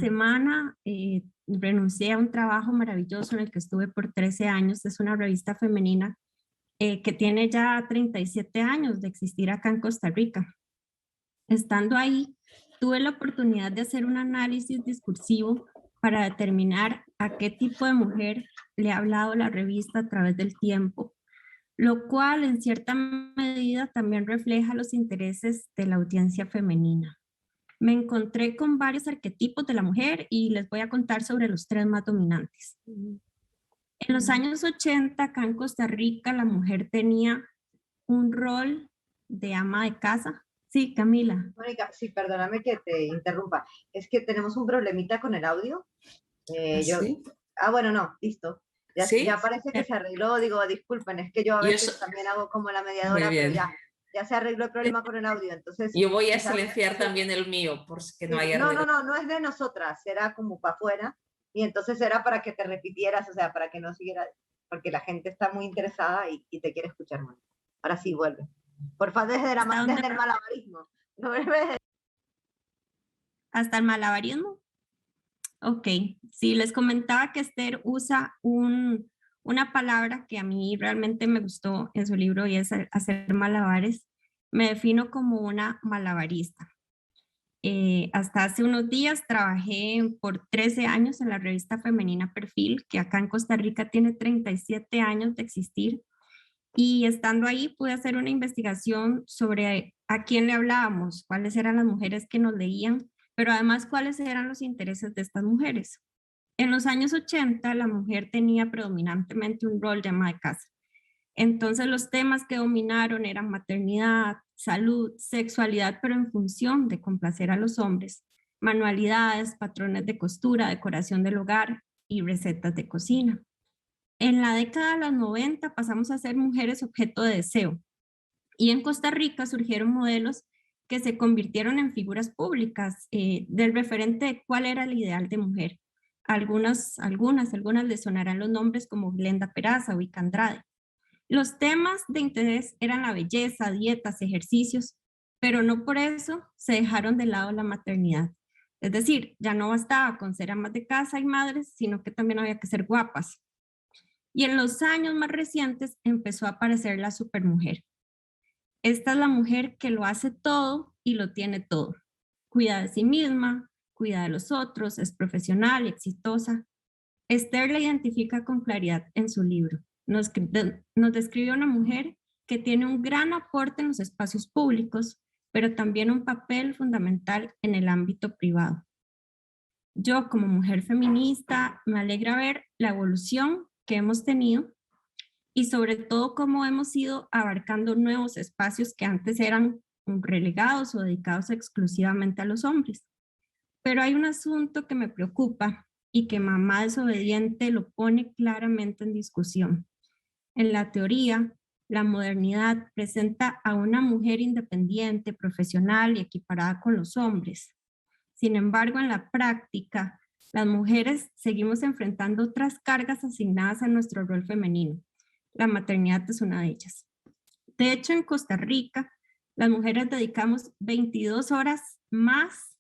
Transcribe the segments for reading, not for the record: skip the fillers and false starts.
semana renuncié a un trabajo maravilloso en el que estuve por 13 años. Es una revista femenina que tiene ya 37 años de existir acá en Costa Rica. Estando ahí, tuve la oportunidad de hacer un análisis discursivo para determinar a qué tipo de mujer le ha hablado la revista a través del tiempo, lo cual en cierta medida también refleja los intereses de la audiencia femenina. Me encontré con varios arquetipos de la mujer y les voy a contar sobre los tres más dominantes. En los años 80, acá en Costa Rica, la mujer tenía un rol de ama de casa. Sí, Camila. Mónica, sí, perdóname que te interrumpa. Es que tenemos un problemita con el audio. ¿Sí? Bueno, no, listo. ¿Sí? Ya parece que se arregló. Digo, disculpen, es que yo a veces también hago como la mediadora, pero ya se arregló el problema con el audio. Entonces, yo voy a silenciar también el mío, por si que no haya ruido. No es de nosotras, era como para afuera. Y entonces era para que te repitieras, o sea, para que no siguiera, porque la gente está muy interesada y te quiere escuchar más. Ahora sí, vuelve. Por favor, desde el malabarismo. No ¿Hasta el malabarismo? Ok, sí, les comentaba que Esther usa una palabra que a mí realmente me gustó en su libro y es hacer malabares. Me defino como una malabarista. Hasta hace unos días trabajé por 13 años en la revista femenina Perfil, que acá en Costa Rica tiene 37 años de existir. Y estando ahí pude hacer una investigación sobre a quién le hablábamos, cuáles eran las mujeres que nos leían, pero además cuáles eran los intereses de estas mujeres. En los años 80 la mujer tenía predominantemente un rol de ama de casa. Entonces los temas que dominaron eran maternidad, salud, sexualidad, pero en función de complacer a los hombres, manualidades, patrones de costura, decoración del hogar y recetas de cocina. En la década de los 90 pasamos a ser mujeres objeto de deseo y en Costa Rica surgieron modelos que se convirtieron en figuras públicas del referente de cuál era el ideal de mujer. Algunas les sonarán los nombres como Glenda Peraza o Vika Andrade. Los temas de interés eran la belleza, dietas, ejercicios, pero no por eso se dejaron de lado la maternidad. Es decir, ya no bastaba con ser amas de casa y madres, sino que también había que ser guapas. Y en los años más recientes empezó a aparecer la supermujer. Esta es la mujer que lo hace todo y lo tiene todo. Cuida de sí misma, cuida de los otros, es profesional y exitosa. Esther la identifica con claridad en su libro. Nos describe una mujer que tiene un gran aporte en los espacios públicos, pero también un papel fundamental en el ámbito privado. Yo, como mujer feminista, me alegra ver la evolución que hemos tenido y sobre todo cómo hemos ido abarcando nuevos espacios que antes eran relegados o dedicados exclusivamente a los hombres. Pero hay un asunto que me preocupa y que Mamá Desobediente lo pone claramente en discusión. En la teoría, la modernidad presenta a una mujer independiente, profesional y equiparada con los hombres. Sin embargo, en la práctica, las mujeres seguimos enfrentando otras cargas asignadas a nuestro rol femenino. La maternidad es una de ellas. De hecho, en Costa Rica, las mujeres dedicamos 22 horas más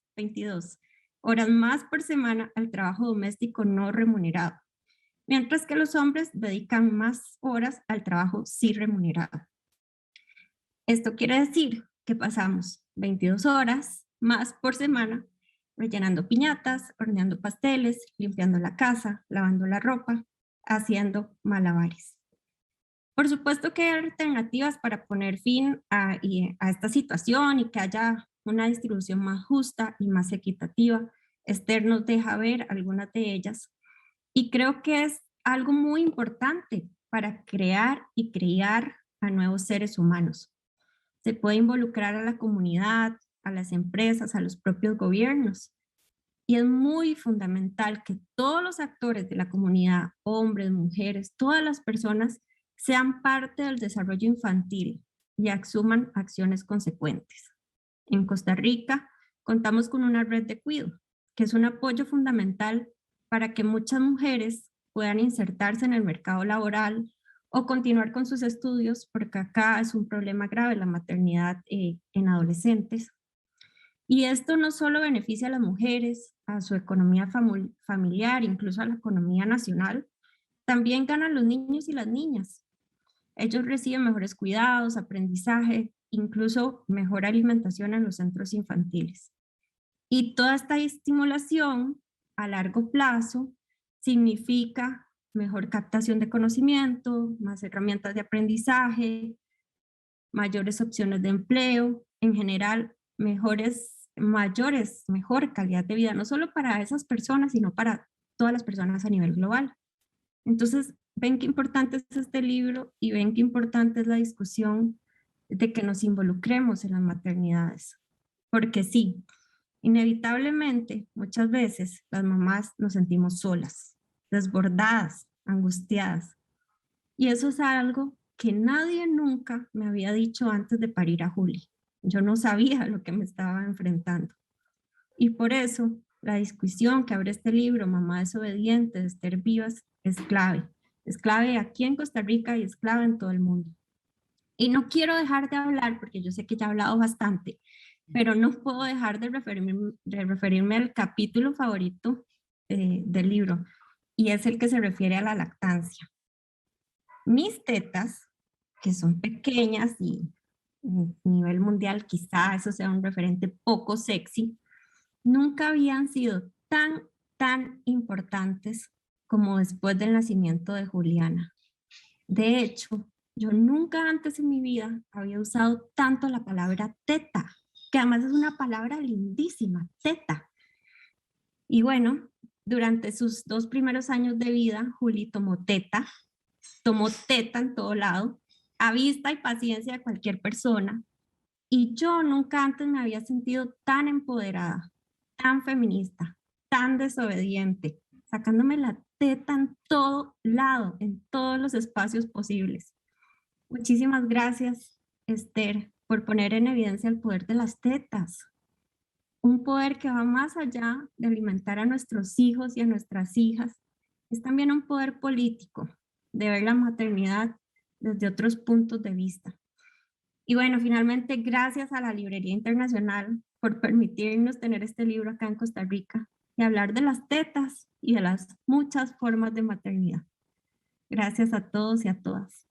por semana al trabajo doméstico no remunerado, mientras que los hombres dedican más horas al trabajo sí remunerado. Esto quiere decir que pasamos 22 horas más por semana rellenando piñatas, horneando pasteles, limpiando la casa, lavando la ropa, haciendo malabares. Por supuesto que hay alternativas para poner fin a esta situación y que haya una distribución más justa y más equitativa. Esther nos deja ver algunas de ellas y creo que es algo muy importante para crear y criar a nuevos seres humanos. Se puede involucrar a la comunidad, a las empresas, a los propios gobiernos. Y es muy fundamental que todos los actores de la comunidad, hombres, mujeres, todas las personas, sean parte del desarrollo infantil y asuman acciones consecuentes. En Costa Rica contamos con una red de cuido, que es un apoyo fundamental para que muchas mujeres puedan insertarse en el mercado laboral o continuar con sus estudios, porque acá es un problema grave la maternidad en adolescentes. Y esto no solo beneficia a las mujeres, a su economía familiar, incluso a la economía nacional, también ganan los niños y las niñas. Ellos reciben mejores cuidados, aprendizaje, incluso mejor alimentación en los centros infantiles. Y toda esta estimulación a largo plazo significa mejor captación de conocimiento, más herramientas de aprendizaje, mayores opciones de empleo, en general mejor calidad de vida, no solo para esas personas, sino para todas las personas a nivel global. Entonces, ven qué importante es este libro y ven qué importante es la discusión de que nos involucremos en las maternidades. Porque sí, inevitablemente, muchas veces las mamás nos sentimos solas, desbordadas, angustiadas. Y eso es algo que nadie nunca me había dicho antes de parir a Juli. Yo no sabía lo que me estaba enfrentando. Y por eso la discusión que abre este libro, Mamá desobediente, de Esther Vivas, es clave. Es clave aquí en Costa Rica y es clave en todo el mundo. Y no quiero dejar de hablar, porque yo sé que ya he hablado bastante, pero no puedo dejar de referirme al capítulo favorito del libro, y es el que se refiere a la lactancia. Mis tetas, que son pequeñas y a nivel mundial quizá eso sea un referente poco sexy, nunca habían sido tan importantes como después del nacimiento de Juliana. De hecho, yo nunca antes en mi vida había usado tanto la palabra teta, que además es una palabra lindísima, teta. Y bueno, durante sus 2 primeros años de vida, Juli tomó teta en todo lado, a vista y paciencia de cualquier persona. Y yo nunca antes me había sentido tan empoderada, tan feminista, tan desobediente, sacándome la teta en todo lado, en todos los espacios posibles. Muchísimas gracias, Esther, por poner en evidencia el poder de las tetas. Un poder que va más allá de alimentar a nuestros hijos y a nuestras hijas. Es también un poder político, de ver la maternidad desde otros puntos de vista. Y bueno, finalmente, gracias a la Librería Internacional por permitirnos tener este libro acá en Costa Rica y hablar de las tetas y de las muchas formas de maternidad. Gracias a todos y a todas.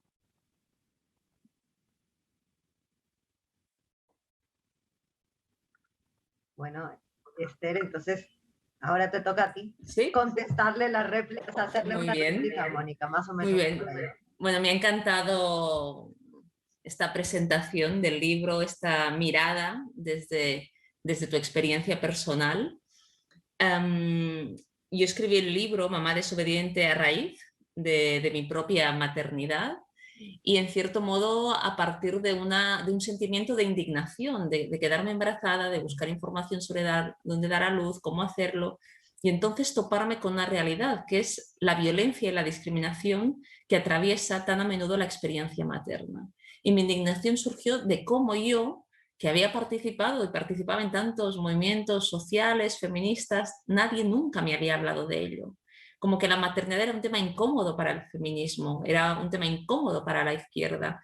Bueno, Esther, entonces ahora te toca a ti, ¿Sí? contestarle las réplicas, hacerle Muy una bien. réplica a Mónica, más o menos. Muy bien. Bueno, me ha encantado esta presentación del libro, esta mirada desde tu experiencia personal. Yo escribí el libro Mamá desobediente a raíz de mi propia maternidad y en cierto modo a partir de un sentimiento de indignación, de quedarme embarazada, de buscar información sobre dónde dar a luz, cómo hacerlo, y entonces toparme con una realidad que es la violencia y la discriminación que atraviesa tan a menudo la experiencia materna. Y mi indignación surgió de cómo yo, que había participado y participaba en tantos movimientos sociales, feministas, nadie nunca me había hablado de ello. Como que la maternidad era un tema incómodo para el feminismo, era un tema incómodo para la izquierda.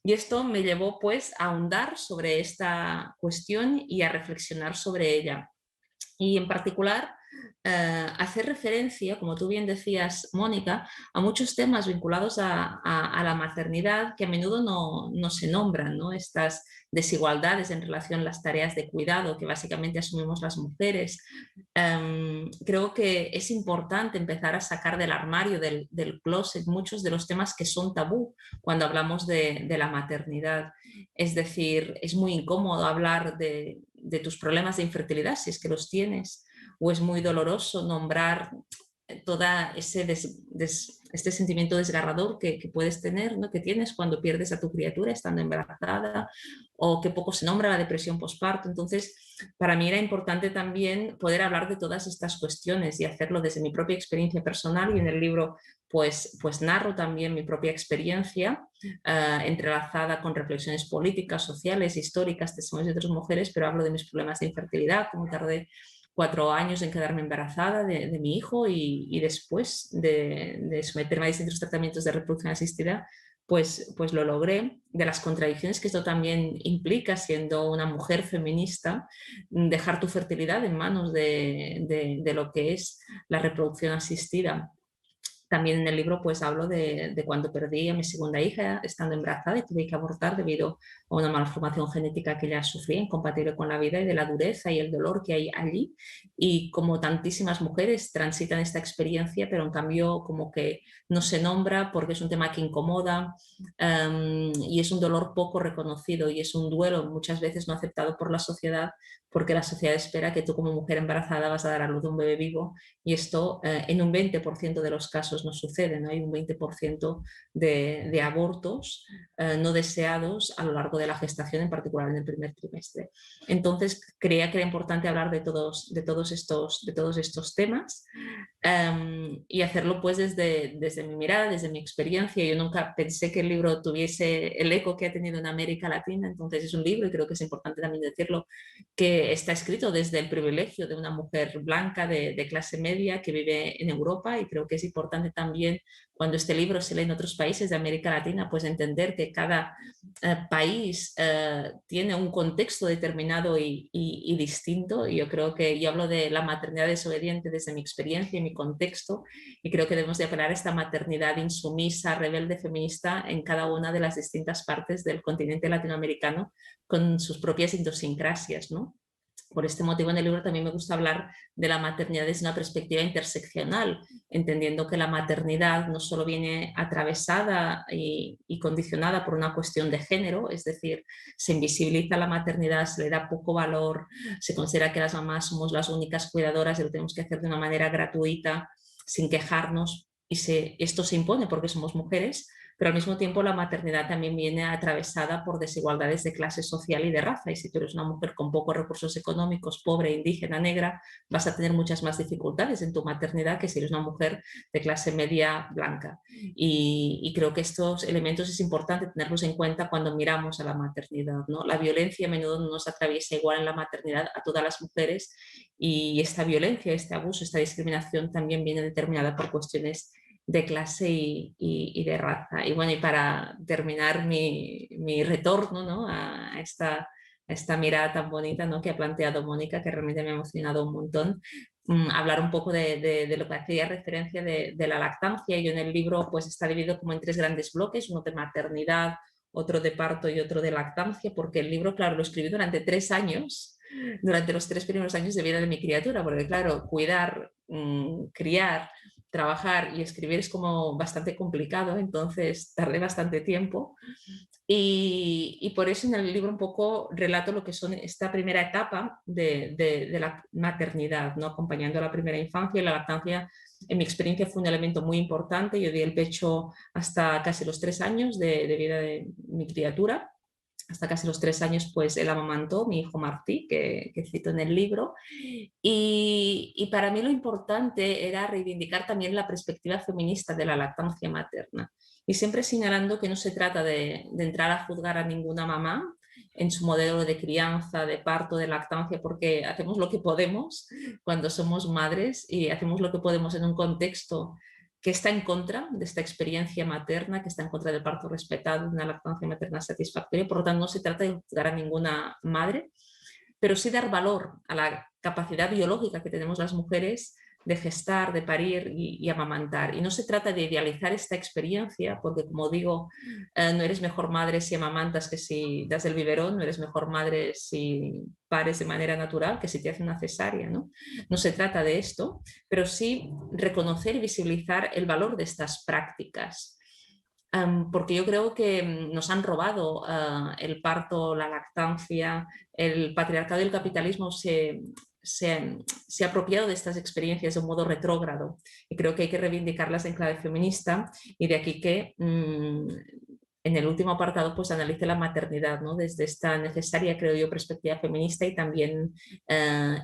Y esto me llevó pues a ahondar sobre esta cuestión y a reflexionar sobre ella. Y en particular, hacer referencia, como tú bien decías, Mónica, a muchos temas vinculados a la maternidad que a menudo no se nombran, ¿no? Estas desigualdades en relación a las tareas de cuidado que básicamente asumimos las mujeres. Creo que es importante empezar a sacar del armario, del closet, muchos de los temas que son tabú cuando hablamos de la maternidad. Es decir, es muy incómodo hablar de tus problemas de infertilidad, si es que los tienes, o es muy doloroso nombrar todo este sentimiento desgarrador que puedes tener, ¿no? Que tienes cuando pierdes a tu criatura estando embarazada, o que poco se nombra la depresión postparto. Entonces, para mí era importante también poder hablar de todas estas cuestiones y hacerlo desde mi propia experiencia personal, y en el libro pues narro también mi propia experiencia entrelazada con reflexiones políticas, sociales, históricas, testimonios de otras mujeres, pero hablo de mis problemas de infertilidad, cómo tardé 4 años en quedarme embarazada de mi hijo y después de someterme a distintos tratamientos de reproducción asistida, pues lo logré, de las contradicciones que esto también implica siendo una mujer feminista, dejar tu fertilidad en manos de lo que es la reproducción asistida. También en el libro pues hablo de cuando perdí a mi segunda hija estando embarazada y tuve que abortar debido a una malformación genética que ella sufría, incompatible con la vida, y de la dureza y el dolor que hay allí, y como tantísimas mujeres transitan esta experiencia, pero en cambio como que no se nombra porque es un tema que incomoda, y es un dolor poco reconocido y es un duelo muchas veces no aceptado por la sociedad, porque la sociedad espera que tú como mujer embarazada vas a dar a luz a un bebé vivo, y esto en un 20% de los casos no sucede, ¿no? Hay un 20% de abortos no deseados a lo largo de la gestación, en particular en el primer trimestre. Entonces creía que era importante hablar de todos estos temas, y hacerlo pues desde mi mirada, desde mi experiencia. Yo nunca pensé que el libro tuviese el eco que ha tenido en América Latina, entonces es un libro, y creo que es importante también decirlo, que está escrito desde el privilegio de una mujer blanca de clase media que vive en Europa, y creo que es importante también, cuando este libro se lee en otros países de América Latina, pues entender que cada país tiene un contexto determinado y distinto. Y yo creo que yo hablo de la maternidad desobediente desde mi experiencia y mi contexto, y creo que debemos de apelar a esta maternidad insumisa, rebelde, feminista en cada una de las distintas partes del continente latinoamericano, con sus propias idiosincrasias, ¿no? Por este motivo en el libro también me gusta hablar de la maternidad desde una perspectiva interseccional, entendiendo que la maternidad no solo viene atravesada y condicionada por una cuestión de género, es decir, se invisibiliza la maternidad, se le da poco valor, se considera que las mamás somos las únicas cuidadoras y lo tenemos que hacer de una manera gratuita, sin quejarnos, y esto se impone porque somos mujeres, pero al mismo tiempo la maternidad también viene atravesada por desigualdades de clase social y de raza, y si tú eres una mujer con pocos recursos económicos, pobre, indígena, negra, vas a tener muchas más dificultades en tu maternidad que si eres una mujer de clase media blanca. Y creo que estos elementos es importante tenerlos en cuenta cuando miramos a la maternidad, ¿no? La violencia a menudo no nos atraviesa igual en la maternidad a todas las mujeres, y esta violencia, este abuso, esta discriminación también viene determinada por cuestiones de clase y de raza. Y bueno, y para terminar mi retorno, ¿no?, a esta mirada tan bonita, ¿no?, que ha planteado Mónica, que realmente me ha emocionado un montón, hablar un poco de lo que hacía referencia de la lactancia. Yo en el libro pues está dividido como en 3 grandes bloques, uno de maternidad, otro de parto y otro de lactancia, porque el libro, claro, lo escribí durante 3 años, durante los 3 primeros años de vida de mi criatura, porque claro, cuidar, criar, trabajar y escribir es como bastante complicado, entonces tardé bastante tiempo, y por eso en el libro un poco relato lo que son esta primera etapa de la maternidad, ¿no?, acompañando a la primera infancia. Y la lactancia en mi experiencia fue un elemento muy importante. Yo di el pecho hasta casi los 3 años de vida de mi criatura. Hasta casi los 3 años pues él amamantó, mi hijo Martí, que cito en el libro, y para mí lo importante era reivindicar también la perspectiva feminista de la lactancia materna, y siempre señalando que no se trata de entrar a juzgar a ninguna mamá en su modelo de crianza, de parto, de lactancia, porque hacemos lo que podemos cuando somos madres, y hacemos lo que podemos en un contexto que está en contra de esta experiencia materna, que está en contra del parto respetado, de una lactancia materna satisfactoria. Por lo tanto, no se trata de juzgar a ninguna madre, pero sí dar valor a la capacidad biológica que tenemos las mujeres de gestar, de parir y amamantar. Y no se trata de idealizar esta experiencia, porque como digo, no eres mejor madre si amamantas que si das el biberón, no eres mejor madre si pares de manera natural que si te hace una cesárea, ¿no? No se trata de esto, pero sí reconocer y visibilizar el valor de estas prácticas. Porque yo creo que nos han robado el parto, la lactancia, el patriarcado y el capitalismo se ha apropiado de estas experiencias de un modo retrógrado, y creo que hay que reivindicarlas en clave feminista, y de aquí que en el último apartado pues analice la maternidad, ¿no?, desde esta necesaria, creo yo, perspectiva feminista y también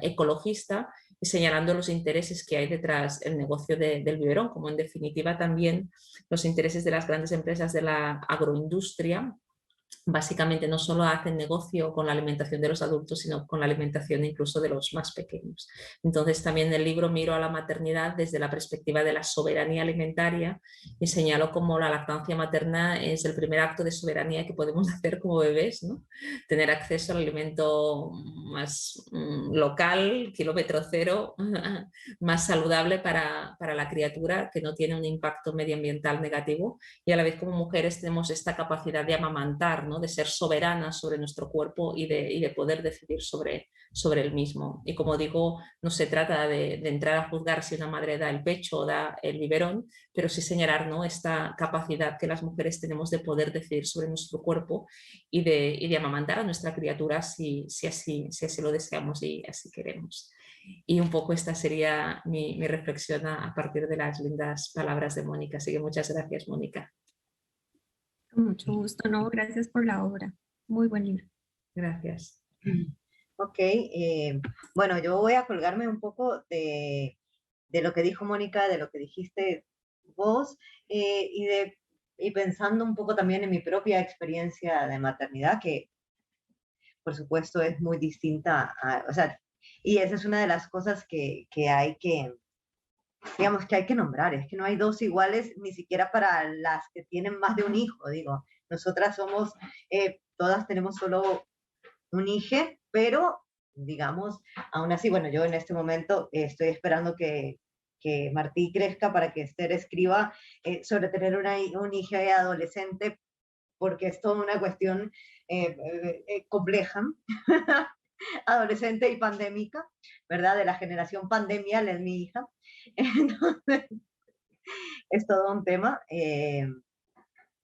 ecologista, señalando los intereses que hay detrás del negocio del biberón, como en definitiva también los intereses de las grandes empresas de la agroindustria, básicamente no solo hacen negocio con la alimentación de los adultos, sino con la alimentación incluso de los más pequeños. Entonces también en el libro miro a la maternidad desde la perspectiva de la soberanía alimentaria y señalo cómo la lactancia materna es el primer acto de soberanía que podemos hacer como bebés, ¿no? Tener acceso al alimento más local, kilómetro cero, más saludable para la criatura, que no tiene un impacto medioambiental negativo, y a la vez como mujeres tenemos esta capacidad de amamantar, ¿no? De ser soberanas sobre nuestro cuerpo y de poder decidir sobre el mismo. Y como digo, no se trata de entrar a juzgar si una madre da el pecho o da el biberón, pero sí señalar, ¿no? Esta capacidad que las mujeres tenemos de poder decidir sobre nuestro cuerpo y de amamantar a nuestra criatura si así lo deseamos y así queremos. Y un poco esta sería mi reflexión a partir de las lindas palabras de Mónica. Así que muchas gracias, Mónica. Con mucho gusto, no, gracias por la obra. Muy buen libro. Gracias. Ok, bueno, yo voy a colgarme un poco de lo que dijo Mónica, de lo que dijiste vos, y pensando un poco también en mi propia experiencia de maternidad, que por supuesto es muy distinta, o sea, y esa es una de las cosas que hay que, digamos, que hay que nombrar, es que no hay dos iguales ni siquiera para las que tienen más de un hijo, digo, nosotras somos, todas tenemos solo un hijo, pero digamos, aún así, bueno, yo en este momento estoy esperando que Martí crezca para que Esther escriba sobre tener un hijo adolescente, porque es toda una cuestión compleja, adolescente y pandémica, ¿verdad? De la generación pandemia, es mi hija. Entonces, es todo un tema.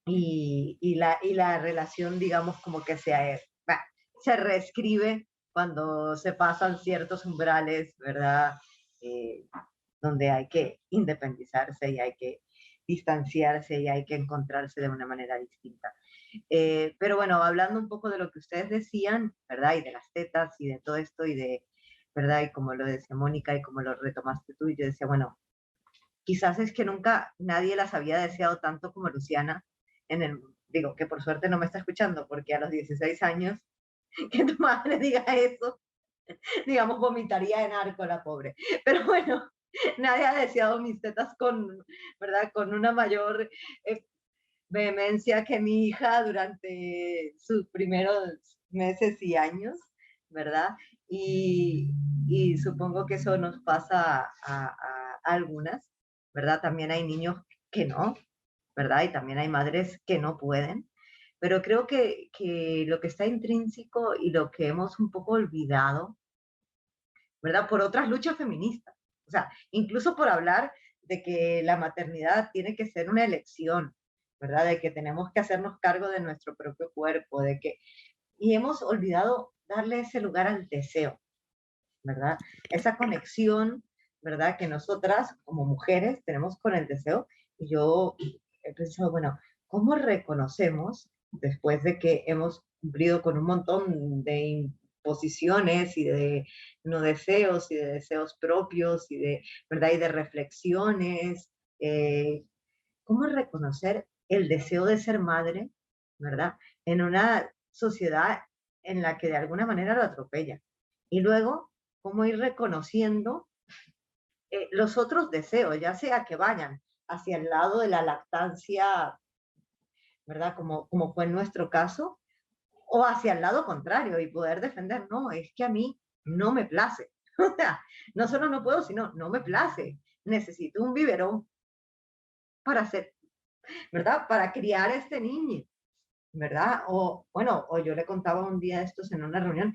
Y la relación, digamos, como que se reescribe cuando se pasan ciertos umbrales, ¿verdad? Donde hay que independizarse y hay que distanciarse y hay que encontrarse de una manera distinta. Pero bueno, hablando un poco de lo que ustedes decían, ¿verdad? Y de las tetas y de todo esto y de, ¿verdad? Y como lo decía Mónica y como lo retomaste tú, y yo decía, bueno, quizás es que nunca nadie las había deseado tanto como Luciana, digo, que por suerte no me está escuchando, porque a los 16 años, que tu madre diga eso, digamos, vomitaría en arco la pobre. Pero bueno, nadie ha deseado mis tetas ¿verdad? Con una mayor vehemencia que mi hija durante sus primeros meses y años, ¿verdad? Y supongo que eso nos pasa a algunas, ¿verdad? También hay niños que no, ¿verdad? Y también hay madres que no pueden. Pero creo que lo que está intrínseco y lo que hemos un poco olvidado, ¿verdad? Por otras luchas feministas. O sea, incluso por hablar de que la maternidad tiene que ser una elección, ¿verdad? De que tenemos que hacernos cargo de nuestro propio cuerpo, y hemos olvidado darle ese lugar al deseo, ¿verdad? Esa conexión, ¿verdad? Que nosotras como mujeres tenemos con el deseo. Y yo he pensado, bueno, ¿cómo reconocemos después de que hemos cumplido con un montón de imposiciones y de no deseos y de deseos propios y de, ¿verdad? Y de reflexiones, ¿cómo reconocer el deseo de ser madre, ¿verdad? En una sociedad en la que de alguna manera lo atropella. Y luego, ¿cómo ir reconociendo los otros deseos, ya sea que vayan hacia el lado de la lactancia, ¿verdad? Como fue en nuestro caso, o hacia el lado contrario y poder defender, no, es que a mí no me place. O sea, no solo no puedo, sino no me place. Necesito un biberón para hacer, ¿verdad? Para criar a este niño, ¿verdad? O, bueno, o yo le contaba un día de estos en una reunión,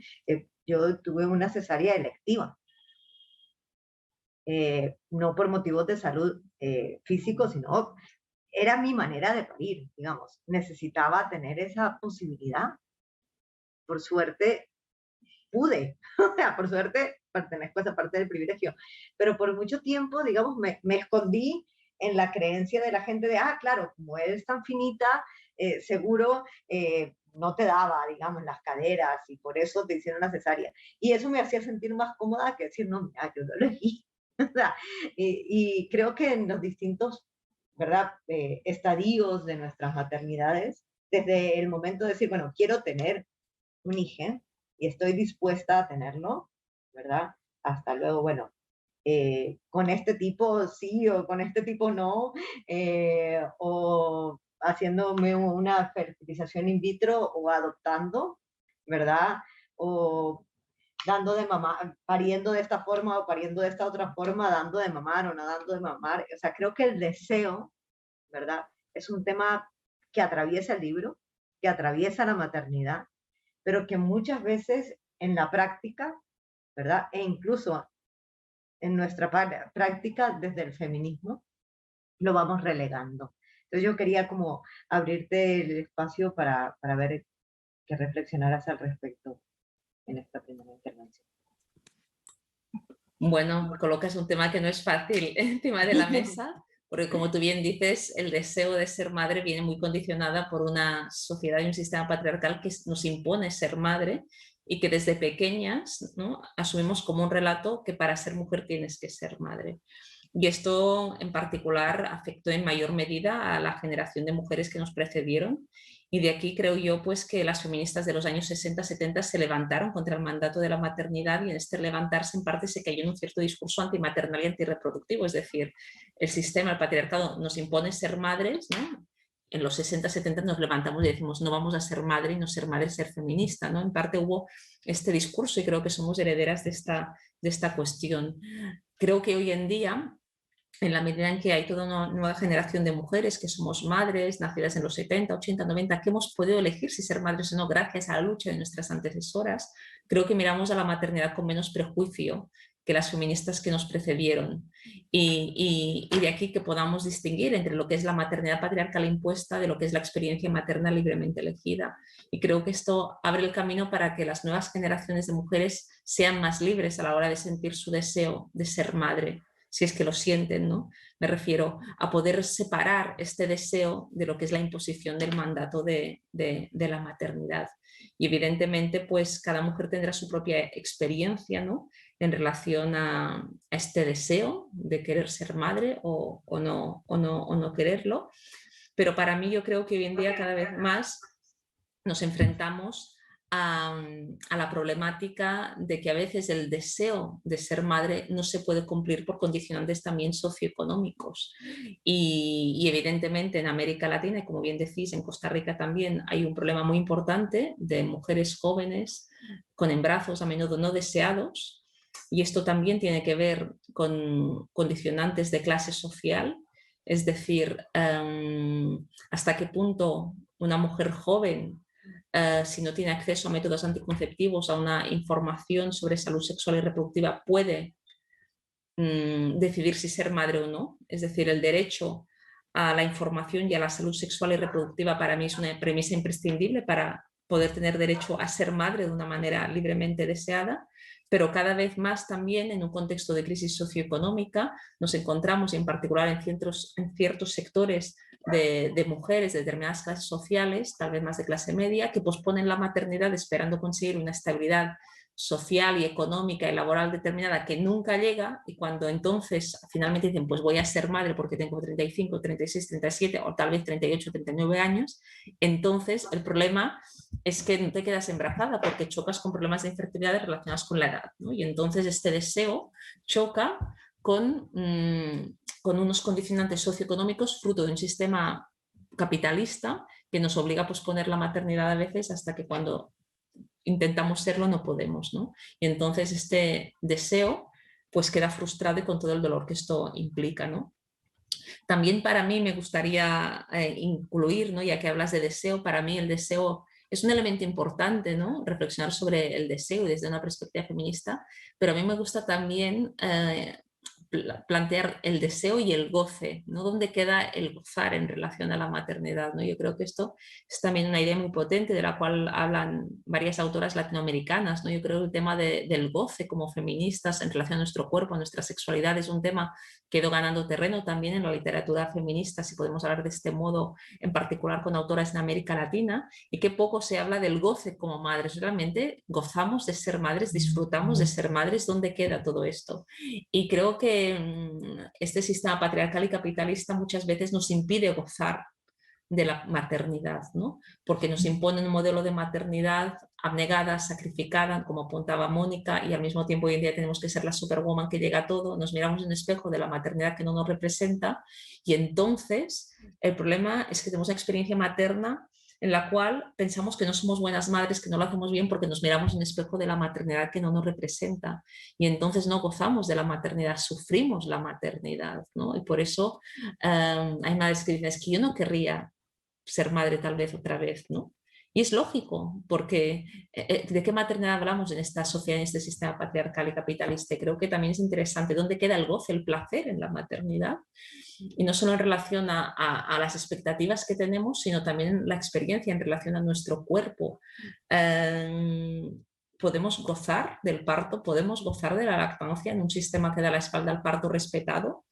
yo tuve una cesárea electiva, no por motivos de salud físico, sino era mi manera de parir, digamos. Necesitaba tener esa posibilidad. Por suerte pude, o sea, por suerte pertenezco a esa parte del privilegio, pero por mucho tiempo, digamos, me escondí en la creencia de la gente de, claro, como eres tan finita, seguro no te daba, digamos, las caderas y por eso te hicieron la cesárea. Y eso me hacía sentir más cómoda que decir, no, mira, yo lo elegí. O sea, y creo que en los distintos, ¿verdad? Estadios de nuestras maternidades, desde el momento de decir, bueno, quiero tener un hijo y estoy dispuesta a tenerlo, ¿verdad? Hasta luego, bueno, con este tipo sí o con este tipo no, o haciéndome una fertilización in vitro o adoptando, ¿verdad? O dando de mamar, pariendo de esta forma o pariendo de esta otra forma, dando de mamar o no dando de mamar. O sea, creo que el deseo, ¿verdad? Es un tema que atraviesa el libro, que atraviesa la maternidad, pero que muchas veces en la práctica, ¿verdad? E incluso en nuestra práctica desde el feminismo, lo vamos relegando. Entonces yo quería como abrirte el espacio para ver que reflexionaras al respecto en esta primera intervención. Bueno, colocas un tema que no es fácil encima de la mesa, porque como tú bien dices, el deseo de ser madre viene muy condicionada por una sociedad y un sistema patriarcal que nos impone ser madre y que desde pequeñas, ¿no?, asumimos como un relato que para ser mujer tienes que ser madre. Y esto en particular afectó en mayor medida a la generación de mujeres que nos precedieron. Y de aquí creo yo pues, que las feministas de los años 60-70 se levantaron contra el mandato de la maternidad, y en este levantarse en parte se cayó en un cierto discurso antimaternal y antirreproductivo. Es decir, el sistema, el patriarcado nos impone ser madres, ¿no? En los 60-70 nos levantamos y decimos no vamos a ser madre, y no ser madre es ser feminista, ¿no? En parte hubo este discurso y creo que somos herederas de esta cuestión. Creo que hoy en día, en la medida en que hay toda una nueva generación de mujeres que somos madres, nacidas en los 70, 80, 90, que hemos podido elegir si ser madres o no gracias a la lucha de nuestras antecesoras, creo que miramos a la maternidad con menos prejuicio que las feministas que nos precedieron. Y de aquí que podamos distinguir entre lo que es la maternidad patriarcal impuesta de lo que es la experiencia materna libremente elegida. Y creo que esto abre el camino para que las nuevas generaciones de mujeres sean más libres a la hora de sentir su deseo de ser madre, si es que lo sienten, ¿no? Me refiero a poder separar este deseo de lo que es la imposición del mandato de la maternidad. Y evidentemente, pues cada mujer tendrá su propia experiencia, ¿no?, en relación a este deseo de querer ser madre o no quererlo. Pero para mí yo creo que hoy en día cada vez más nos enfrentamos a la problemática de que a veces el deseo de ser madre no se puede cumplir por condicionantes también socioeconómicos. Y evidentemente en América Latina, y como bien decís, en Costa Rica también hay un problema muy importante de mujeres jóvenes con embarazos a menudo no deseados, y esto también tiene que ver con condicionantes de clase social, es decir, hasta qué punto una mujer joven, si no tiene acceso a métodos anticonceptivos, a una información sobre salud sexual y reproductiva, puede decidir si ser madre o no. Es decir, el derecho a la información y a la salud sexual y reproductiva para mí es una premisa imprescindible para poder tener derecho a ser madre de una manera libremente deseada. Pero cada vez más también en un contexto de crisis socioeconómica nos encontramos, y en particular en ciertos sectores de mujeres de determinadas clases sociales, tal vez más de clase media, que posponen la maternidad esperando conseguir una estabilidad social y económica y laboral determinada que nunca llega, y cuando entonces finalmente dicen pues voy a ser madre porque tengo 35, 36, 37 o tal vez 38, 39 años, entonces el problema es que no te quedas embarazada porque chocas con problemas de infertilidad relacionados con la edad, ¿no? Y entonces este deseo choca con unos condicionantes socioeconómicos fruto de un sistema capitalista que nos obliga a posponer la maternidad a veces hasta que cuando intentamos serlo no podemos, ¿no? Y entonces este deseo pues queda frustrado y con todo el dolor que esto implica, ¿no? También para mí me gustaría incluir, ¿no?, ya que hablas de deseo, para mí el deseo es un elemento importante, ¿no?, reflexionar sobre el deseo desde una perspectiva feminista, pero a mí me gusta también plantear el deseo y el goce, ¿no? ¿Dónde queda el gozar en relación a la maternidad, ¿no? Yo creo que esto es también una idea muy potente de la cual hablan varias autoras latinoamericanas, ¿no? Yo creo que el tema del goce como feministas en relación a nuestro cuerpo, a nuestra sexualidad, es un tema que ha ido ganando terreno también en la literatura feminista, si podemos hablar de este modo, en particular con autoras en América Latina, y que poco se habla del goce como madres. Realmente gozamos de ser madres, disfrutamos de ser madres. ¿Dónde queda todo esto? Y creo que este sistema patriarcal y capitalista muchas veces nos impide gozar de la maternidad, ¿no? Porque nos imponen un modelo de maternidad abnegada, sacrificada, como apuntaba Mónica, y al mismo tiempo hoy en día tenemos que ser la superwoman que llega a todo, nos miramos en el espejo de la maternidad que no nos representa, y entonces el problema es que tenemos una experiencia materna en la cual pensamos que no somos buenas madres, que no lo hacemos bien porque nos miramos en el espejo de la maternidad que no nos representa, y entonces no gozamos de la maternidad, sufrimos la maternidad, ¿no? Y por eso hay madres que dicen, es que yo no querría ser madre tal vez otra vez, ¿no? Y es lógico, porque ¿de qué maternidad hablamos en esta sociedad, en este sistema patriarcal y capitalista? Creo que también es interesante dónde queda el goce, el placer en la maternidad, y no solo en relación a las expectativas que tenemos, sino también la experiencia en relación a nuestro cuerpo. Podemos gozar del parto, podemos gozar de la lactancia en un sistema que da la espalda al parto respetado,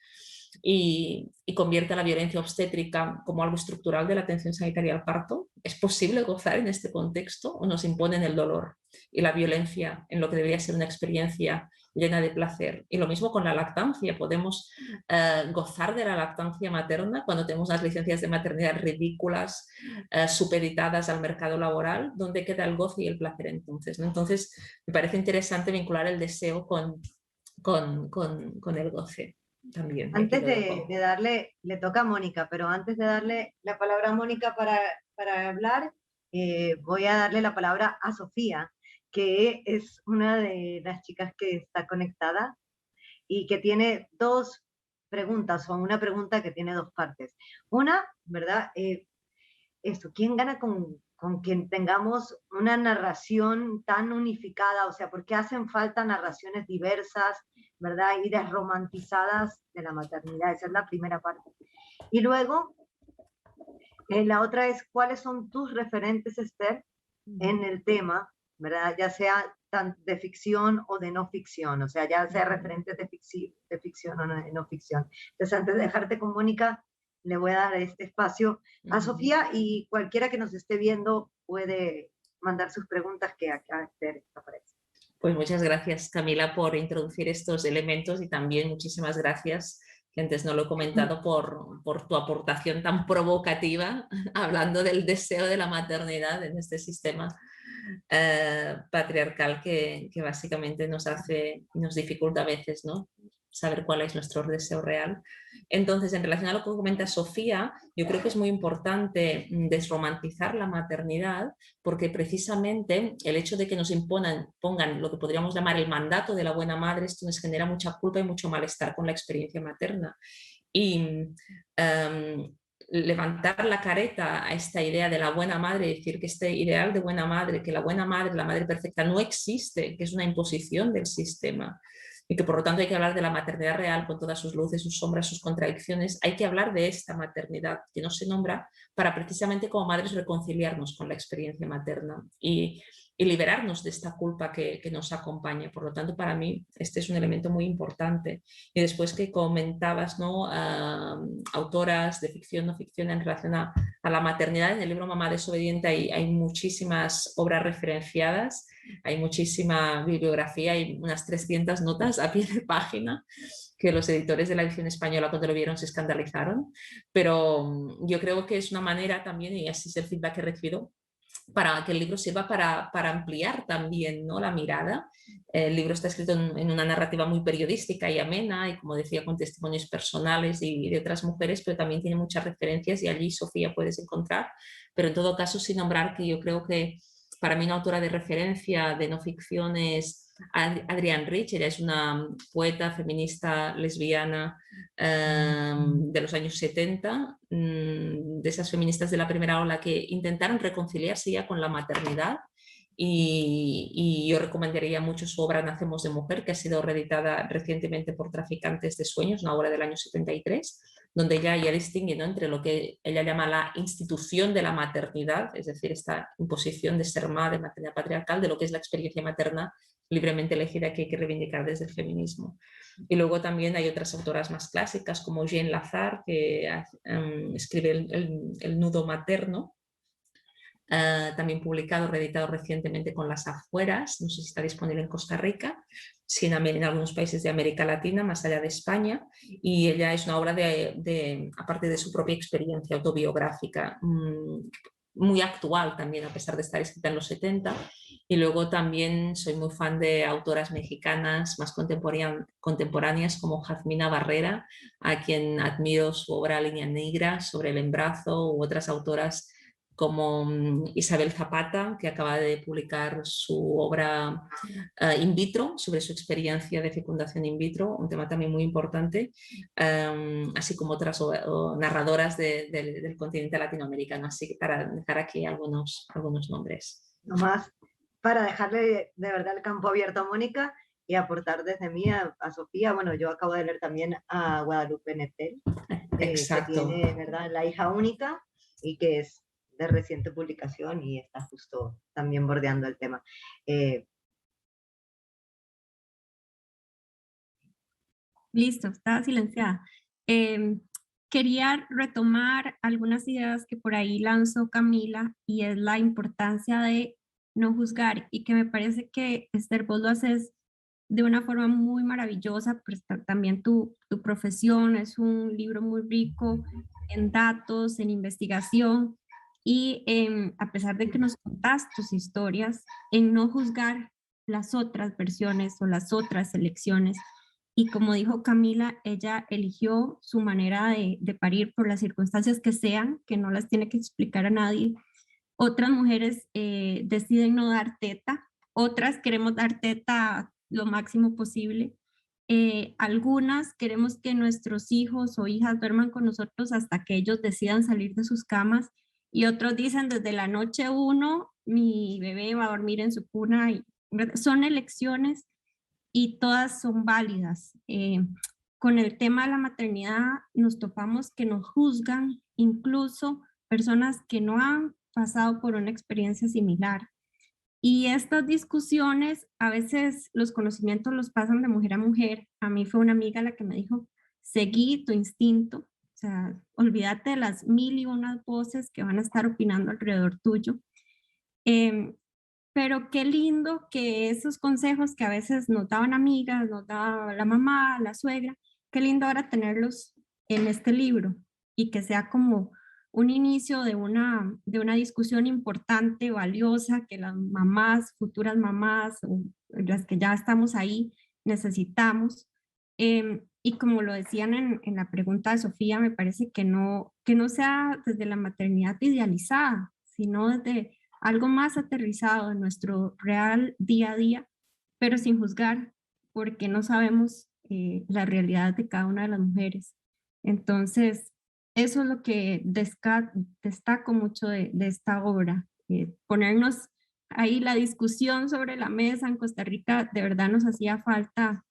y convierte la violencia obstétrica como algo estructural de la atención sanitaria al parto. ¿Es posible gozar en este contexto o nos imponen el dolor y la violencia en lo que debería ser una experiencia llena de placer? Y lo mismo con la lactancia. Podemos gozar de la lactancia materna cuando tenemos unas licencias de maternidad ridículas, supeditadas al mercado laboral. ¿Dónde queda el goce y el placer entonces, ¿no? Entonces me parece interesante vincular el deseo con el goce. También, antes de darle, le toca a Mónica, pero antes de darle la palabra a Mónica para hablar, voy a darle la palabra a Sofía, que es una de las chicas que está conectada y que tiene dos preguntas, o una pregunta que tiene dos partes. Una, ¿verdad? ¿Quién gana con quien tengamos una narración tan unificada? O sea, ¿por qué hacen falta narraciones diversas, ¿verdad? Y desromantizadas de la maternidad. Esa es la primera parte. Y luego, la otra es, ¿cuáles son tus referentes, Esther, en el tema, ¿verdad? Ya sea de ficción o de no ficción, o sea, ya sea referentes de ficción o de no ficción. Entonces, antes de dejarte con Mónica, le voy a dar este espacio a Sofía, y cualquiera que nos esté viendo puede mandar sus preguntas que acá Esther aparece. Pues muchas gracias, Camila, por introducir estos elementos, y también muchísimas gracias, que antes no lo he comentado, por tu aportación tan provocativa, hablando del deseo de la maternidad en este sistema patriarcal que básicamente nos dificulta a veces, ¿no?, saber cuál es nuestro deseo real. Entonces, en relación a lo que comenta Sofía, yo creo que es muy importante desromantizar la maternidad, porque precisamente el hecho de que nos pongan lo que podríamos llamar el mandato de la buena madre, esto nos genera mucha culpa y mucho malestar con la experiencia materna. Y levantar la careta a esta idea de la buena madre, decir que este ideal de buena madre, que la buena madre, la madre perfecta, no existe, que es una imposición del sistema, y que por lo tanto hay que hablar de la maternidad real con todas sus luces, sus sombras, sus contradicciones. Hay que hablar de esta maternidad que no se nombra, para precisamente como madres reconciliarnos con la experiencia materna y liberarnos de esta culpa que nos acompaña. Por lo tanto, para mí este es un elemento muy importante. Y después que comentabas, ¿no?, autoras de ficción, no ficción, en relación a la maternidad, en el libro Mamá desobediente hay muchísimas obras referenciadas, hay muchísima bibliografía, hay unas 300 notas a pie de página, que los editores de la edición española, cuando lo vieron, se escandalizaron, pero yo creo que es una manera también, y así es el feedback que he recibido, para que el libro sirva para ampliar también, ¿no?, la mirada. El libro está escrito en una narrativa muy periodística y amena, y como decía, con testimonios personales y de otras mujeres, pero también tiene muchas referencias, y allí, Sofía, puedes encontrar, pero en todo caso sin nombrar que yo creo que para mí una autora de referencia de no ficción es Adrienne Rich. Ella es una poeta feminista lesbiana de los años 70, de esas feministas de la primera ola que intentaron reconciliarse ya con la maternidad, y yo recomendaría mucho su obra Nacemos de Mujer, que ha sido reeditada recientemente por Traficantes de Sueños, una obra del año 73, donde ella ya distingue, ¿no?, entre lo que ella llama la institución de la maternidad, es decir, esta imposición de ser madre, maternidad patriarcal, de lo que es la experiencia materna libremente elegida, que hay que reivindicar desde el feminismo. Y luego también hay otras autoras más clásicas, como Jean Lazar, que escribe el nudo materno, también publicado, reeditado recientemente con Las Afueras, no sé si está disponible en Costa Rica, sino en algunos países de América Latina, más allá de España, y ella es una obra aparte de su propia experiencia autobiográfica, muy actual también, a pesar de estar escrita en los 70. Y luego también soy muy fan de autoras mexicanas más contemporáneas como Jazmina Barrera, a quien admiro su obra Línea Negra, Sobre el embarazo, u otras autoras como Isabel Zapata, que acaba de publicar su obra in vitro, sobre su experiencia de fecundación in vitro, un tema también muy importante, así como otras narradoras del continente latinoamericano. Así que para dejar aquí algunos nombres. Nomás para dejarle de verdad el campo abierto a Mónica y aportar desde mí a Sofía. Bueno, yo acabo de leer también a Guadalupe Nettel, que tiene, ¿verdad?, La hija única, y que es de reciente publicación y está justo también bordeando el tema. Listo, estaba silenciada. Quería retomar algunas ideas que por ahí lanzó Camila, y es la importancia de no juzgar, y que me parece que, Esther, vos lo haces de una forma muy maravillosa, pero también tu profesión es un libro muy rico en datos, en investigación, y a pesar de que nos contás tus historias, en no juzgar las otras versiones o las otras elecciones. Y como dijo Camila, ella eligió su manera de parir por las circunstancias que sean, que no las tiene que explicar a nadie. Otras mujeres deciden no dar teta, otras queremos dar teta lo máximo posible. Algunas queremos que nuestros hijos o hijas duerman con nosotros hasta que ellos decidan salir de sus camas, y otros dicen desde la noche 1 mi bebé va a dormir en su cuna. Son elecciones y todas son válidas. Con el tema de la maternidad nos topamos que nos juzgan incluso personas que no han pasado por una experiencia similar. Y estas discusiones, a veces los conocimientos los pasan de mujer a mujer. A mí fue una amiga la que me dijo, seguí tu instinto, o sea, olvídate de las 1001 voces que van a estar opinando alrededor tuyo. Pero qué lindo que esos consejos que a veces nos daban amigas, nos daba la mamá, la suegra, qué lindo ahora tenerlos en este libro, y que sea como un inicio de una discusión importante, valiosa, que las mamás, futuras mamás, o las que ya estamos ahí, necesitamos. Y como lo decían en la pregunta de Sofía, me parece que no sea desde la maternidad idealizada, sino desde algo más aterrizado en nuestro real día a día, pero sin juzgar, porque no sabemos la realidad de cada una de las mujeres. Entonces, eso es lo que destaco mucho de esta obra. Ponernos ahí la discusión sobre la mesa en Costa Rica, de verdad nos hacía falta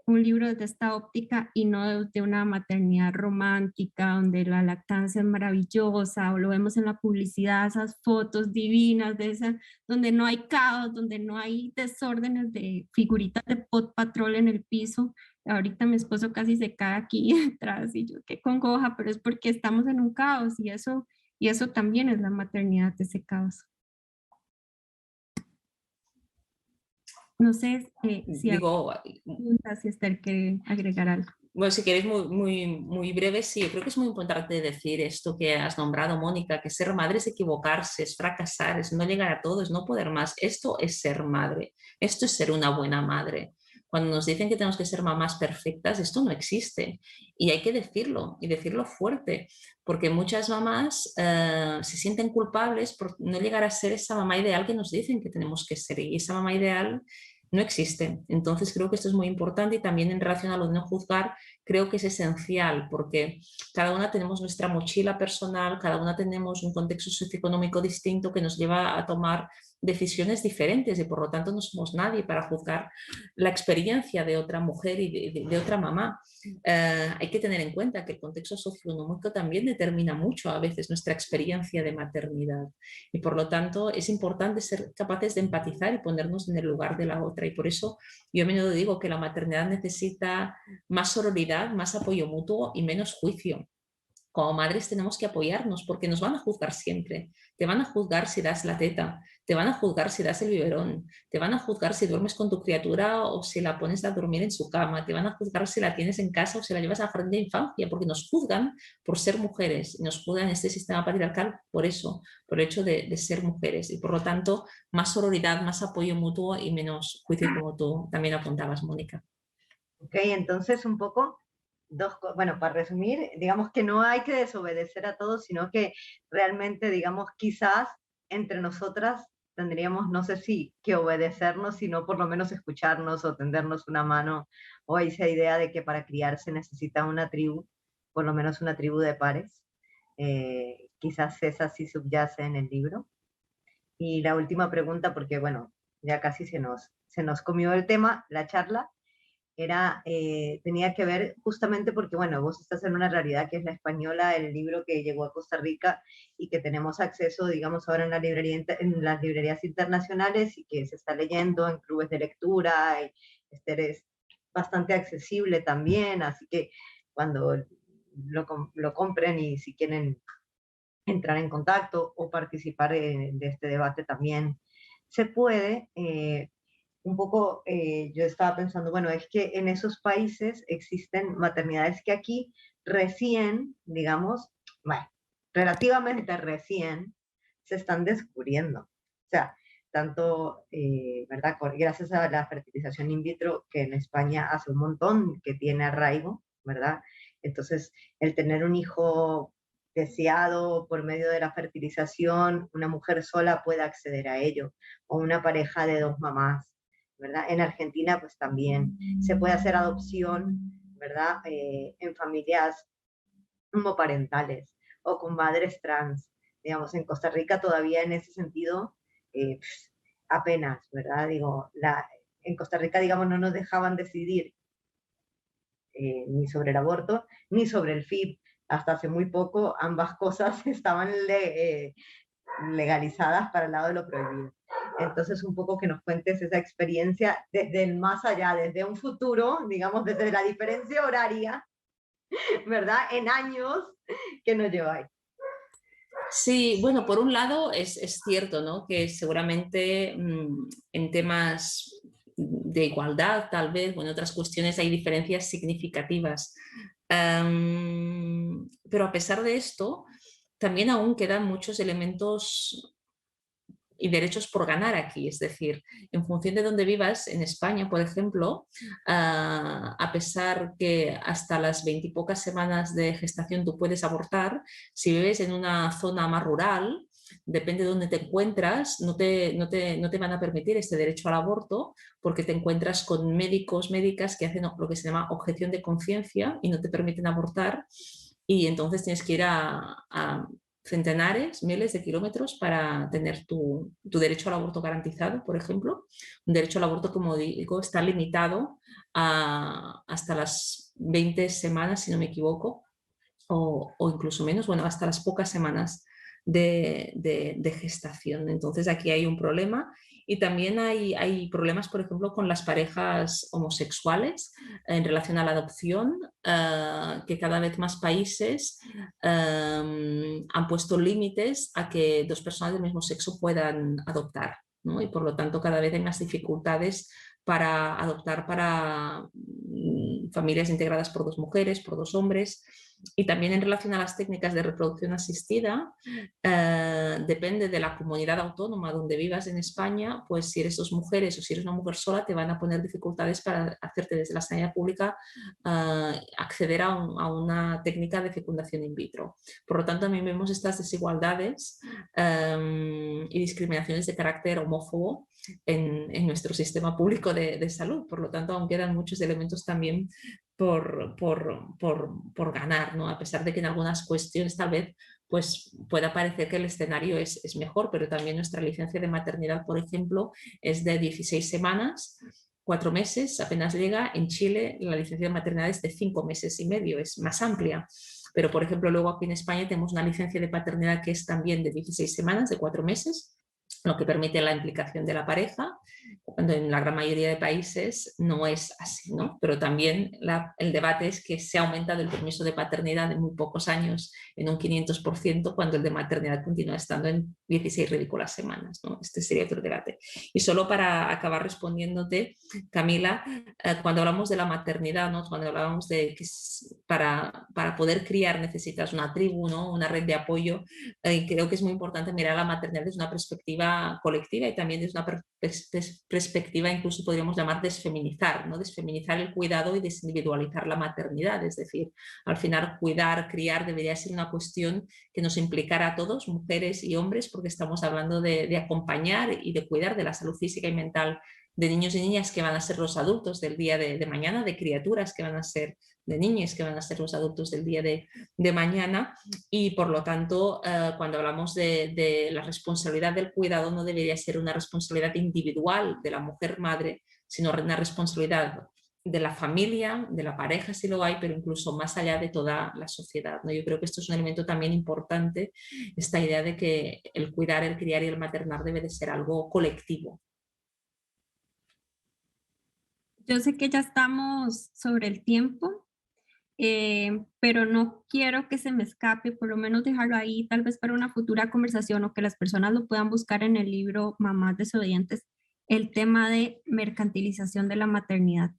un libro desde esta óptica, y no de una maternidad romántica donde la lactancia es maravillosa, o lo vemos en la publicidad, esas fotos divinas de esa, donde no hay caos, donde no hay desórdenes de figuritas de Paw Patrol en el piso. Ahorita mi esposo casi se cae aquí atrás y yo qué congoja, pero es porque estamos en un caos, y eso también es la maternidad, de ese caos. No sé si Esther quiere agregar algo. Bueno, si queréis muy breve, sí, yo creo que es muy importante decir esto que has nombrado, Mónica, que ser madre es equivocarse, es fracasar, es no llegar a todo, es no poder más. Esto es ser madre, esto es ser una buena madre. Cuando nos dicen que tenemos que ser mamás perfectas, esto no existe, y hay que decirlo, y decirlo fuerte, porque muchas mamás se sienten culpables por no llegar a ser esa mamá ideal que nos dicen que tenemos que ser, y esa mamá ideal no existe. Entonces creo que esto es muy importante, y también en relación a lo de no juzgar, creo que es esencial, porque cada una tenemos nuestra mochila personal, cada una tenemos un contexto socioeconómico distinto que nos lleva a tomar decisiones diferentes, y por lo tanto no somos nadie para juzgar la experiencia de otra mujer y de otra mamá. Hay que tener en cuenta que el contexto socioeconómico también determina mucho a veces nuestra experiencia de maternidad, y por lo tanto es importante ser capaces de empatizar y ponernos en el lugar de la otra, y por eso yo a menudo digo que la maternidad necesita más sororidad, más apoyo mutuo y menos juicio. Como madres tenemos que apoyarnos, porque nos van a juzgar siempre. Te van a juzgar si das la teta, te van a juzgar si das el biberón, te van a juzgar si duermes con tu criatura o si la pones a dormir en su cama, te van a juzgar si la tienes en casa o si la llevas a jardín de infancia, porque nos juzgan por ser mujeres y nos juzgan en este sistema patriarcal por eso, por el hecho de ser mujeres, y por lo tanto más sororidad, más apoyo mutuo y menos juicio, como tú también apuntabas, Mónica. Ok, entonces un poco, bueno, para resumir, digamos que no hay que desobedecer a todos, sino que realmente, digamos, quizás entre nosotras tendríamos, no sé si que obedecernos, sino por lo menos escucharnos o tendernos una mano, o esa idea de que para criar se necesita una tribu, por lo menos una tribu de pares. Quizás esa sí subyace en el libro. Y la última pregunta, porque bueno, ya casi se nos comió el tema, la charla, tenía que ver justamente porque, bueno, vos estás en una realidad que es la española, el libro que llegó a Costa Rica y que tenemos acceso, digamos, ahora en las librerías internacionales y que se está leyendo en clubes de lectura, y es bastante accesible también, así que cuando lo compren y si quieren entrar en contacto o participar de este debate también se puede. Un poco yo estaba pensando, bueno, es que en esos países existen maternidades que aquí recién, digamos, bueno, relativamente recién, se están descubriendo. O sea, tanto, ¿verdad? Gracias a la fertilización in vitro, que en España hace un montón que tiene arraigo, ¿verdad? Entonces, el tener un hijo deseado por medio de la fertilización, una mujer sola puede acceder a ello, o una pareja de dos mamás, ¿verdad? En Argentina, pues también se puede hacer adopción, ¿verdad? En familias homoparentales o con madres trans. Digamos, en Costa Rica todavía en ese sentido, apenas, ¿verdad? Digo, en Costa Rica, digamos, no nos dejaban decidir ni sobre el aborto, ni sobre el FIP. Hasta hace muy poco ambas cosas estaban legalizadas para el lado de lo prohibido. Entonces, un poco que nos cuentes esa experiencia desde el más allá, desde un futuro, digamos, desde la diferencia horaria, ¿verdad? En años que nos lleváis. Sí, bueno, por un lado es cierto, ¿no? Que seguramente en temas de igualdad, tal vez, o en otras cuestiones hay diferencias significativas. Pero a pesar de esto, también aún quedan muchos elementos y derechos por ganar aquí, es decir, en función de dónde vivas, en España, por ejemplo, a pesar que hasta las 20 y pocas semanas de gestación tú puedes abortar, si vives en una zona más rural, depende de dónde te encuentras, no te van a permitir este derecho al aborto porque te encuentras con médicos, médicas que hacen lo que se llama objeción de conciencia y no te permiten abortar, y entonces tienes que ir a centenares, miles de kilómetros para tener tu derecho al aborto garantizado, por ejemplo. Un derecho al aborto, como digo, está limitado hasta las 20 semanas, si no me equivoco, o incluso menos, bueno, hasta las pocas semanas de gestación. Entonces aquí hay un problema. Y también hay problemas, por ejemplo, con las parejas homosexuales en relación a la adopción, que cada vez más países han puesto límites a que dos personas del mismo sexo puedan adoptar, ¿no? Y por lo tanto cada vez hay más dificultades para adoptar para familias integradas por dos mujeres, por dos hombres. Y también en relación a las técnicas de reproducción asistida, depende de la comunidad autónoma donde vivas en España, pues si eres dos mujeres o si eres una mujer sola, te van a poner dificultades para hacerte desde la sanidad pública acceder a una técnica de fecundación in vitro. Por lo tanto, también vemos estas desigualdades y discriminaciones de carácter homófobo en nuestro sistema público de salud. Por lo tanto, aún quedan muchos elementos también por ganar, ¿no? A pesar de que en algunas cuestiones tal vez pues, pueda parecer que el escenario es mejor, pero también nuestra licencia de maternidad, por ejemplo, es de 16 semanas, 4 meses, apenas llega. En Chile la licencia de maternidad es de 5 meses y medio, es más amplia. Pero, por ejemplo, luego aquí en España tenemos una licencia de paternidad que es también de 16 semanas, de 4 meses, lo que permite la implicación de la pareja, cuando en la gran mayoría de países no es así, ¿no? Pero también el debate es que se ha aumentado el permiso de paternidad en muy pocos años en un 500%, cuando el de maternidad continúa estando en 16 ridículas semanas, ¿no? Este sería otro debate. Y solo para acabar respondiéndote, Camila, cuando hablamos de la maternidad, ¿no? Cuando hablábamos de que para poder criar necesitas una tribu, ¿no? Una red de apoyo, creo que es muy importante mirar la maternidad desde una perspectiva colectiva y también desde una perspectiva, incluso podríamos llamar desfeminizar, ¿no? Desfeminizar el cuidado y desindividualizar la maternidad. Es decir, al final cuidar, criar debería ser una cuestión que nos implicara a todos, mujeres y hombres, porque estamos hablando de acompañar y de cuidar de la salud física y mental de niños y niñas que van a ser los adultos del día de mañana, de criaturas que van a ser de niños que van a ser los adultos del día de mañana, y por lo tanto cuando hablamos de la responsabilidad del cuidado no debería ser una responsabilidad individual de la mujer madre, sino una responsabilidad de la familia, de la pareja si lo hay, pero incluso más allá de toda la sociedad, ¿no? Yo creo que esto es un elemento también importante, esta idea de que el cuidar, el criar y el maternar debe de ser algo colectivo. Yo sé que ya estamos sobre el tiempo, pero no quiero que se me escape, por lo menos dejarlo ahí, tal vez para una futura conversación o que las personas lo puedan buscar en el libro Mamás Desobedientes, el tema de mercantilización de la maternidad.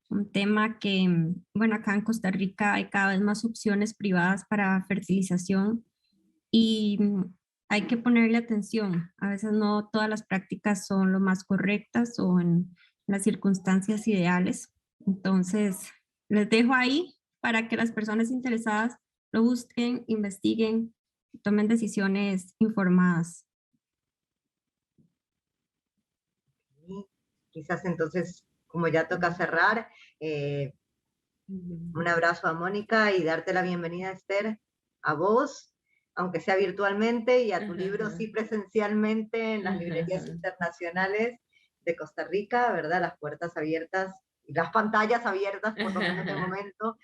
Un tema que, bueno, acá en Costa Rica hay cada vez más opciones privadas para fertilización y hay que ponerle atención. A veces no todas las prácticas son lo más correctas o en las circunstancias ideales. Entonces, les dejo ahí para que las personas interesadas lo busquen, investiguen, tomen decisiones informadas. Y quizás entonces, como ya toca cerrar, un abrazo a Mónica y darte la bienvenida, Esther, a vos, aunque sea virtualmente, y a tu libro sí presencialmente en las librerías internacionales de Costa Rica, ¿verdad? Las puertas abiertas y las pantallas abiertas, por lo menos de momento,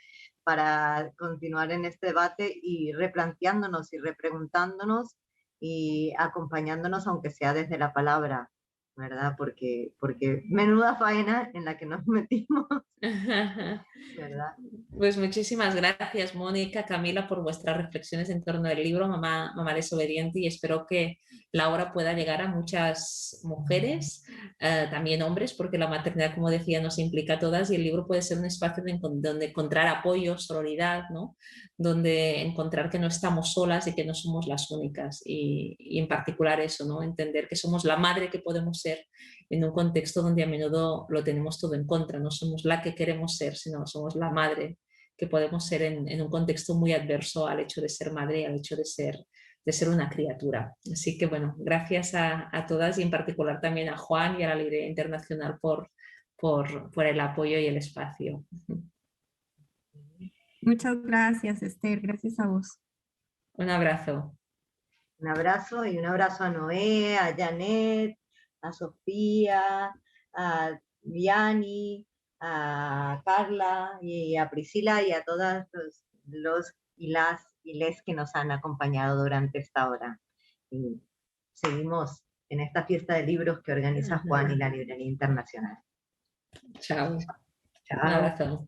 para continuar en este debate y replanteándonos y repreguntándonos y acompañándonos, aunque sea desde la palabra, ¿verdad? Porque menuda faena en la que nos metimos, ¿verdad? Pues muchísimas gracias, Mónica, Camila, por vuestras reflexiones en torno al libro Mamá Desobediente, y espero que la obra pueda llegar a muchas mujeres, también hombres, porque la maternidad, como decía, nos implica a todas, y el libro puede ser un espacio donde encontrar apoyo, sororidad, ¿no? Donde encontrar que no estamos solas y que no somos las únicas, y en particular eso, ¿no? Entender que somos la madre que podemos ser en un contexto donde a menudo lo tenemos todo en contra, no somos la que queremos ser, sino somos la madre que podemos ser en un contexto muy adverso al hecho de ser madre y al hecho de ser una criatura. Así que bueno, gracias a todas y en particular también a Juan y a la Librería Internacional por el apoyo y el espacio. Muchas gracias, Esther. Gracias a vos. Un abrazo. Un abrazo y un abrazo a Noé, a Janet, a Sofía, a Vianney, a Carla y a Priscila y a todas los y les que nos han acompañado durante esta hora. Y seguimos en esta fiesta de libros que organiza Juan y la Librería Internacional. Chao. Chao. Un abrazo.